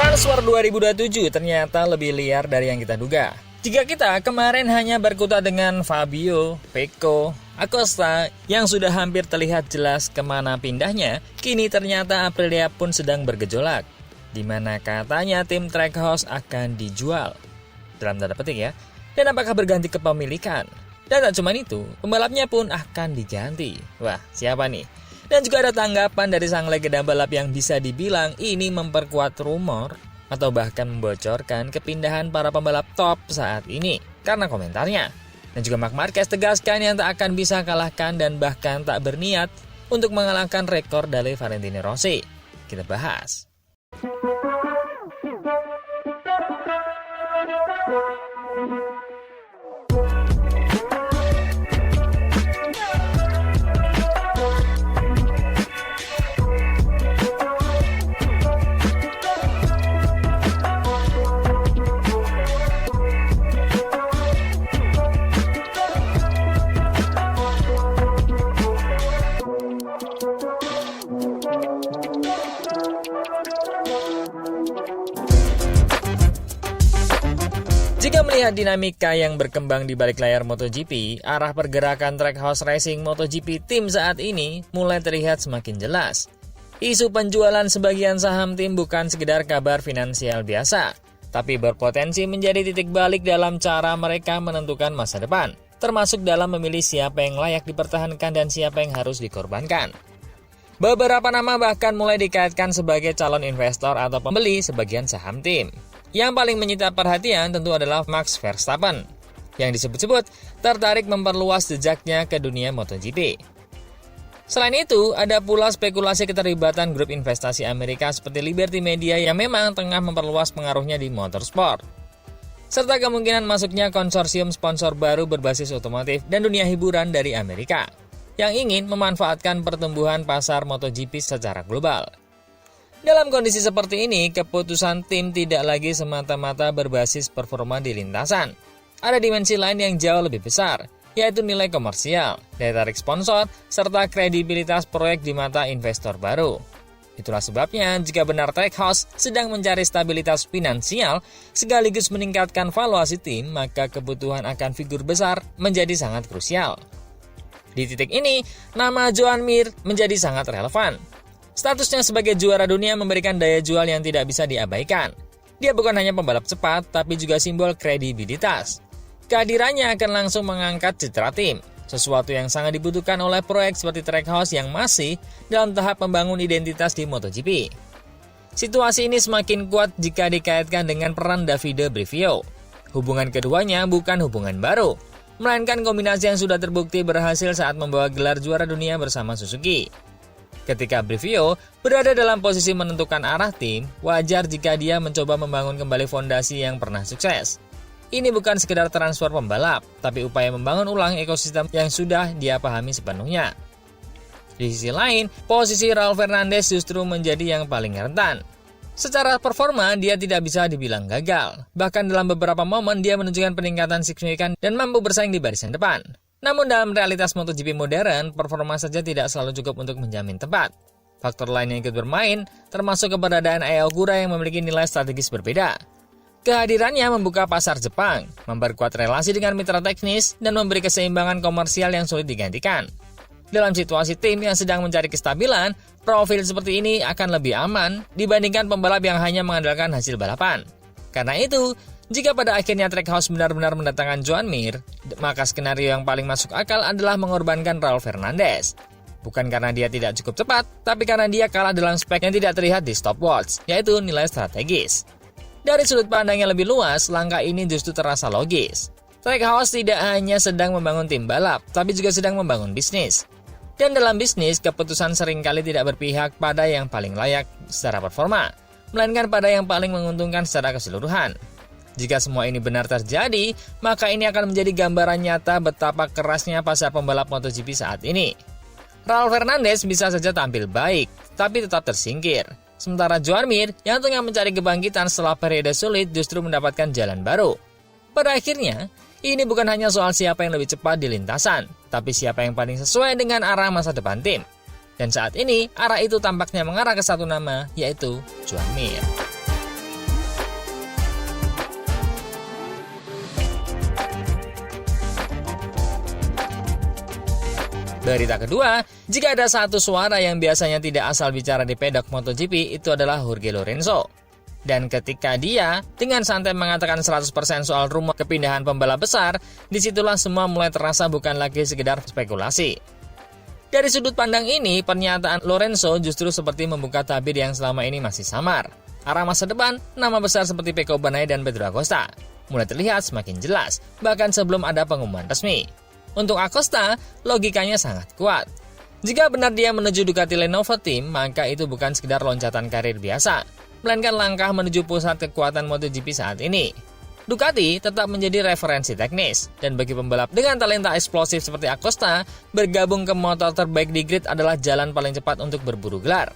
Transfer 2027 ternyata lebih liar dari yang kita duga. Jika kita kemarin hanya berkutat dengan Fabio, Pecco, Acosta yang sudah hampir terlihat jelas kemana pindahnya, kini ternyata Aprilia pun sedang bergejolak, di mana katanya tim Trackhouse akan dijual. Dalam tanda petik ya. Dan apakah berganti kepemilikan? Dan tak cuma itu, pembalapnya pun akan diganti. Wah, siapa nih? Dan juga ada tanggapan dari sang legenda balap yang bisa dibilang ini memperkuat rumor atau bahkan membocorkan kepindahan para pembalap top saat ini karena komentarnya. Dan juga Marc Marquez tegaskan yang tak akan bisa kalahkan dan bahkan tak berniat untuk mengalahkan rekor dari Valentino Rossi. Kita bahas. Jika melihat dinamika yang berkembang di balik layar MotoGP, arah pergerakan Trackhouse Racing MotoGP tim saat ini mulai terlihat semakin jelas. Isu penjualan sebagian saham tim bukan sekedar kabar finansial biasa, tapi berpotensi menjadi titik balik dalam cara mereka menentukan masa depan, termasuk dalam memilih siapa yang layak dipertahankan dan siapa yang harus dikorbankan. Beberapa nama bahkan mulai dikaitkan sebagai calon investor atau pembeli sebagian saham tim. Yang paling menyita perhatian tentu adalah Max Verstappen, yang disebut-sebut tertarik memperluas jejaknya ke dunia MotoGP. Selain itu, ada pula spekulasi keterlibatan grup investasi Amerika seperti Liberty Media yang memang tengah memperluas pengaruhnya di motorsport. Serta kemungkinan masuknya konsorsium sponsor baru berbasis otomotif dan dunia hiburan dari Amerika, yang ingin memanfaatkan pertumbuhan pasar MotoGP secara global. Dalam kondisi seperti ini, keputusan tim tidak lagi semata-mata berbasis performa di lintasan. Ada dimensi lain yang jauh lebih besar, yaitu nilai komersial, daya tarik sponsor, serta kredibilitas proyek di mata investor baru. Itulah sebabnya, jika benar Trackhouse sedang mencari stabilitas finansial, sekaligus meningkatkan valuasi tim, maka kebutuhan akan figur besar menjadi sangat krusial. Di titik ini, nama Joan Mir menjadi sangat relevan. Statusnya sebagai juara dunia memberikan daya jual yang tidak bisa diabaikan. Dia bukan hanya pembalap cepat, tapi juga simbol kredibilitas. Kehadirannya akan langsung mengangkat citra tim, sesuatu yang sangat dibutuhkan oleh proyek seperti Trackhouse yang masih dalam tahap membangun identitas di MotoGP. Situasi ini semakin kuat jika dikaitkan dengan peran Davide Brivio. Hubungan keduanya bukan hubungan baru, melainkan kombinasi yang sudah terbukti berhasil saat membawa gelar juara dunia bersama Suzuki. Ketika Brivio berada dalam posisi menentukan arah tim, wajar jika dia mencoba membangun kembali fondasi yang pernah sukses. Ini bukan sekedar transfer pembalap, tapi upaya membangun ulang ekosistem yang sudah dia pahami sepenuhnya. Di sisi lain, posisi Raul Fernandez justru menjadi yang paling rentan. Secara performa, dia tidak bisa dibilang gagal. Bahkan dalam beberapa momen, dia menunjukkan peningkatan signifikan dan mampu bersaing di barisan depan. Namun dalam realitas MotoGP modern, performa saja tidak selalu cukup untuk menjamin tempat. Faktor lain yang ikut bermain, termasuk keberadaan Ai Ogura yang memiliki nilai strategis berbeda. Kehadirannya membuka pasar Jepang, memperkuat relasi dengan mitra teknis, dan memberi keseimbangan komersial yang sulit digantikan. Dalam situasi tim yang sedang mencari kestabilan, profil seperti ini akan lebih aman dibandingkan pembalap yang hanya mengandalkan hasil balapan. Karena itu, jika pada akhirnya Trackhouse benar-benar mendatangkan Joan Mir, maka skenario yang paling masuk akal adalah mengorbankan Raul Fernandez. Bukan karena dia tidak cukup cepat, tapi karena dia kalah dalam spek yang tidak terlihat di stopwatch, yaitu nilai strategis. Dari sudut pandang yang lebih luas, langkah ini justru terasa logis. Trackhouse tidak hanya sedang membangun tim balap, tapi juga sedang membangun bisnis. Dan dalam bisnis, keputusan seringkali tidak berpihak pada yang paling layak secara performa, melainkan pada yang paling menguntungkan secara keseluruhan. Jika semua ini benar terjadi, maka ini akan menjadi gambaran nyata betapa kerasnya pasar pembalap MotoGP saat ini. Raul Fernandez bisa saja tampil baik, tapi tetap tersingkir. Sementara Joan Mir yang tengah mencari kebangkitan setelah periode sulit justru mendapatkan jalan baru. Pada akhirnya, ini bukan hanya soal siapa yang lebih cepat di lintasan, tapi siapa yang paling sesuai dengan arah masa depan tim. Dan saat ini, arah itu tampaknya mengarah ke satu nama, yaitu Joan Mir. Berita kedua, jika ada satu suara yang biasanya tidak asal bicara di pedok MotoGP, itu adalah Jorge Lorenzo. Dan ketika dia dengan santai mengatakan 100% soal rumor kepindahan pembalap besar, disitulah semua mulai terasa bukan lagi sekedar spekulasi. Dari sudut pandang ini, pernyataan Lorenzo justru seperti membuka tabir yang selama ini masih samar. Arah masa depan, nama besar seperti Pecco Bagnaia dan Pedro Acosta mulai terlihat semakin jelas, bahkan sebelum ada pengumuman resmi. Untuk Acosta, logikanya sangat kuat. Jika benar dia menuju Ducati Lenovo Team, maka itu bukan sekedar loncatan karir biasa, melainkan langkah menuju pusat kekuatan MotoGP saat ini. Ducati tetap menjadi referensi teknis, dan bagi pembalap dengan talenta eksplosif seperti Acosta, bergabung ke motor terbaik di grid adalah jalan paling cepat untuk berburu gelar.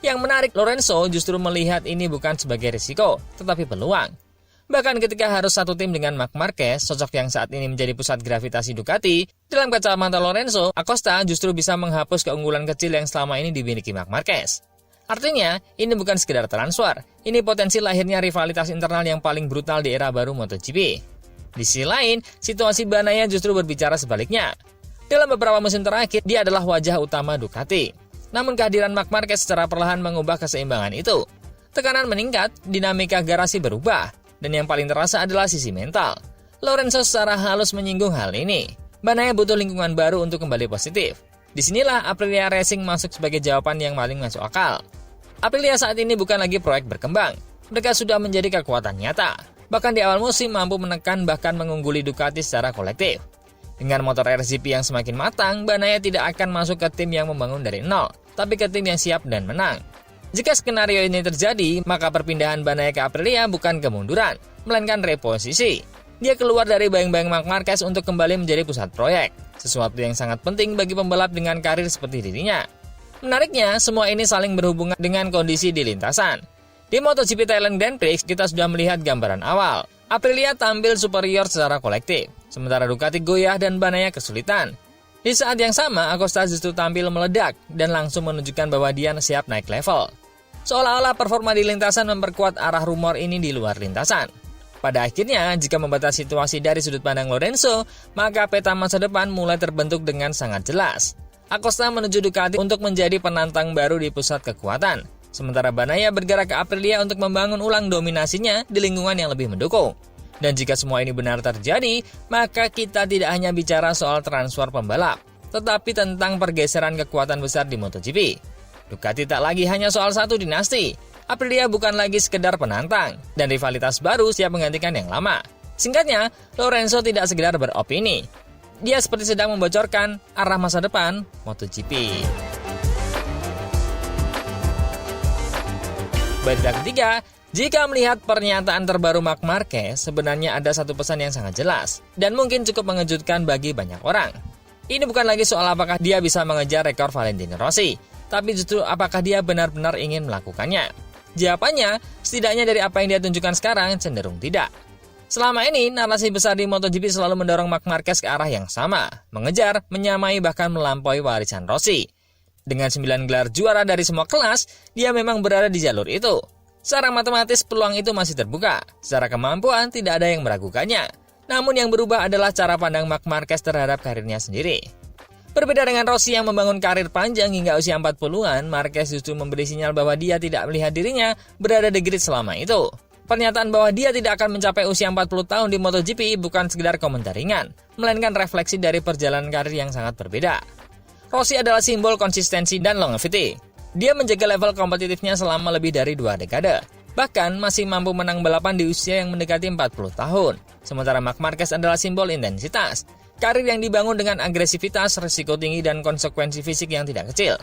Yang menarik, Lorenzo justru melihat ini bukan sebagai risiko, tetapi peluang. Bahkan ketika harus satu tim dengan Marc Marquez, sosok yang saat ini menjadi pusat gravitasi Ducati, dalam kacamata Lorenzo, Acosta justru bisa menghapus keunggulan kecil yang selama ini dimiliki Marc Marquez. Artinya, ini bukan sekedar transfer, ini potensi lahirnya rivalitas internal yang paling brutal di era baru MotoGP. Di sisi lain, situasi Bagnaia justru berbicara sebaliknya. Dalam beberapa musim terakhir, dia adalah wajah utama Ducati. Namun kehadiran Marc Marquez secara perlahan mengubah keseimbangan itu. Tekanan meningkat, dinamika garasi berubah, dan yang paling terasa adalah sisi mental. Lorenzo secara halus menyinggung hal ini. Bagnaia butuh lingkungan baru untuk kembali positif. Disinilah Aprilia Racing masuk sebagai jawaban yang paling masuk akal. Aprilia saat ini bukan lagi proyek berkembang. Mereka sudah menjadi kekuatan nyata. Bahkan di awal musim mampu menekan bahkan mengungguli Ducati secara kolektif. Dengan motor RGP yang semakin matang, Bagnaia tidak akan masuk ke tim yang membangun dari nol, tapi ke tim yang siap dan menang. Jika skenario ini terjadi, maka perpindahan Bagnaia ke Aprilia bukan kemunduran, melainkan reposisi. Dia keluar dari bayang-bayang Marc Marquez untuk kembali menjadi pusat proyek, sesuatu yang sangat penting bagi pembalap dengan karir seperti dirinya. Menariknya, semua ini saling berhubungan dengan kondisi di lintasan. Di MotoGP Thailand Grand Prix, kita sudah melihat gambaran awal. Aprilia tampil superior secara kolektif, sementara Ducati goyah dan Bagnaia kesulitan. Di saat yang sama, Acosta justru tampil meledak dan langsung menunjukkan bahwa dia siap naik level. Seolah-olah performa di lintasan memperkuat arah rumor ini di luar lintasan. Pada akhirnya, jika membatasi situasi dari sudut pandang Lorenzo, maka peta masa depan mulai terbentuk dengan sangat jelas. Acosta menuju Ducati untuk menjadi penantang baru di pusat kekuatan, sementara Bagnaia bergerak ke Aprilia untuk membangun ulang dominasinya di lingkungan yang lebih mendukung. Dan jika semua ini benar terjadi, maka kita tidak hanya bicara soal transfer pembalap, tetapi tentang pergeseran kekuatan besar di MotoGP. Ducati tak lagi hanya soal satu dinasti. Aprilia bukan lagi sekedar penantang, dan rivalitas baru siap menggantikan yang lama. Singkatnya, Lorenzo tidak sekedar beropini. Dia seperti sedang membocorkan arah masa depan MotoGP. Berita ketiga, jika melihat pernyataan terbaru Marc Marquez, sebenarnya ada satu pesan yang sangat jelas, dan mungkin cukup mengejutkan bagi banyak orang. Ini bukan lagi soal apakah dia bisa mengejar rekor Valentino Rossi, tapi justru apakah dia benar-benar ingin melakukannya. Jawabannya, setidaknya dari apa yang dia tunjukkan sekarang, cenderung tidak. Selama ini, narasi besar di MotoGP selalu mendorong Marc Marquez ke arah yang sama, mengejar, menyamai, bahkan melampaui warisan Rossi. Dengan 9 gelar juara dari semua kelas, dia memang berada di jalur itu. Secara matematis, peluang itu masih terbuka. Secara kemampuan, tidak ada yang meragukannya. Namun yang berubah adalah cara pandang Marc Marquez terhadap karirnya sendiri. Berbeda dengan Rossi yang membangun karir panjang hingga usia 40-an, Marquez justru memberi sinyal bahwa dia tidak melihat dirinya berada di grid selama itu. Pernyataan bahwa dia tidak akan mencapai usia 40 tahun di MotoGP bukan sekedar komentar ringan, melainkan refleksi dari perjalanan karir yang sangat berbeda. Rossi adalah simbol konsistensi dan longevity. Dia menjaga level kompetitifnya selama lebih dari 2 dekade. Bahkan masih mampu menang balapan di usia yang mendekati 40 tahun. Sementara Marc Marquez adalah simbol intensitas. Karir yang dibangun dengan agresivitas, risiko tinggi, dan konsekuensi fisik yang tidak kecil.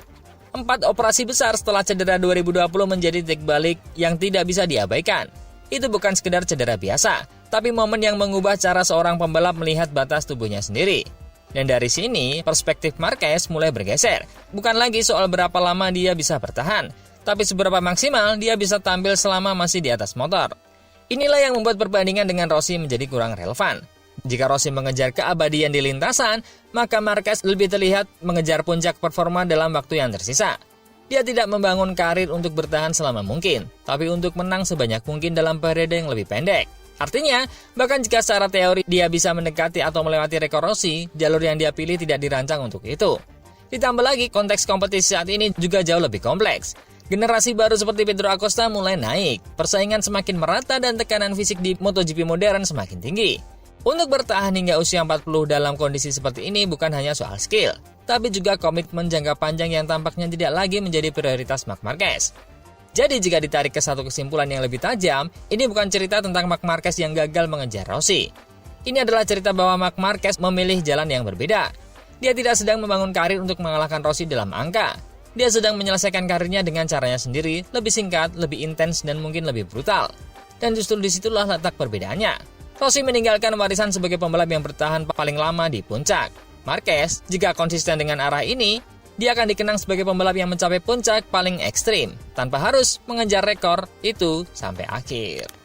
4 operasi besar setelah cedera 2020 menjadi titik balik yang tidak bisa diabaikan. Itu bukan sekedar cedera biasa, tapi momen yang mengubah cara seorang pembalap melihat batas tubuhnya sendiri. Dan dari sini, perspektif Marquez mulai bergeser. Bukan lagi soal berapa lama dia bisa bertahan, tapi seberapa maksimal dia bisa tampil selama masih di atas motor. Inilah yang membuat perbandingan dengan Rossi menjadi kurang relevan. Jika Rossi mengejar keabadian di lintasan, maka Marquez lebih terlihat mengejar puncak performa dalam waktu yang tersisa. Dia tidak membangun karir untuk bertahan selama mungkin, tapi untuk menang sebanyak mungkin dalam periode yang lebih pendek. Artinya, bahkan jika secara teori dia bisa mendekati atau melewati rekor Rossi, jalur yang dia pilih tidak dirancang untuk itu. Ditambah lagi, konteks kompetisi saat ini juga jauh lebih kompleks. Generasi baru seperti Pedro Acosta mulai naik, persaingan semakin merata dan tekanan fisik di MotoGP modern semakin tinggi. Untuk bertahan hingga usia 40 dalam kondisi seperti ini bukan hanya soal skill, tapi juga komitmen jangka panjang yang tampaknya tidak lagi menjadi prioritas Marc Marquez. Jadi jika ditarik ke satu kesimpulan yang lebih tajam, ini bukan cerita tentang Marc Marquez yang gagal mengejar Rossi. Ini adalah cerita bahwa Marc Marquez memilih jalan yang berbeda. Dia tidak sedang membangun karir untuk mengalahkan Rossi dalam angka. Dia sedang menyelesaikan karirnya dengan caranya sendiri, lebih singkat, lebih intens, dan mungkin lebih brutal. Dan justru disitulah letak perbedaannya. Rossi meninggalkan warisan sebagai pembalap yang bertahan paling lama di puncak. Marquez, jika konsisten dengan arah ini, dia akan dikenang sebagai pembalap yang mencapai puncak paling ekstrim, tanpa harus mengejar rekor itu sampai akhir.